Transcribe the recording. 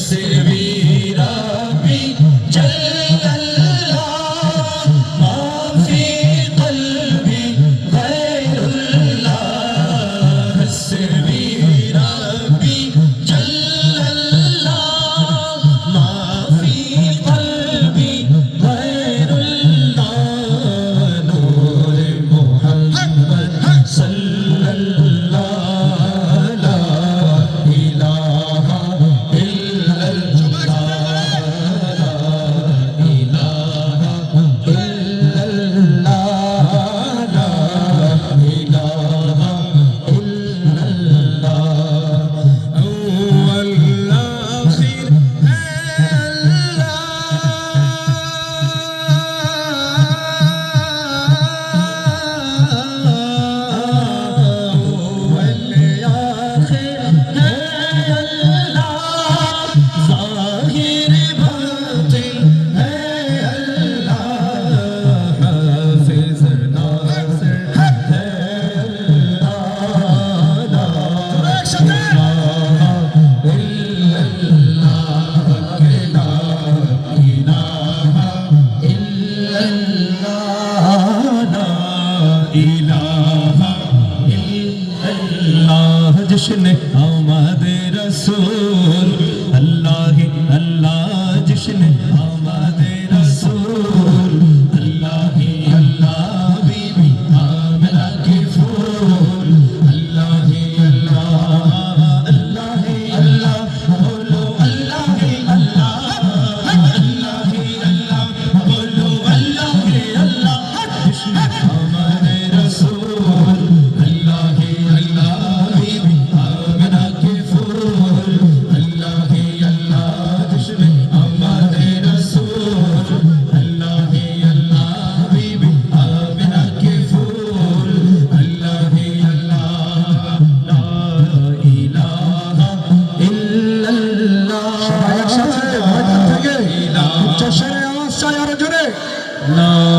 حسبي ربي جل الله ما في قلبي غير الله حسبي ربي جل الله ما في قلبي غير الله نور محمد صلى الله لا إله إلا الله لا إله إلا الله لا إله إلا الله أول آخر जश्न आमद रसूल अल्लाह अल्लाह जश्न आमद रसूल अल्लाह अल्लाह बीबी आमना के फूल अल्लाह अल्लाह अल्लाह अल्लाह बोलो अल्लाह अल्लाह अल्लाह अल्लाह बोलो अल्लाह अल्लाह जश्न आमद रसूल अल्लाह अल्लाह لا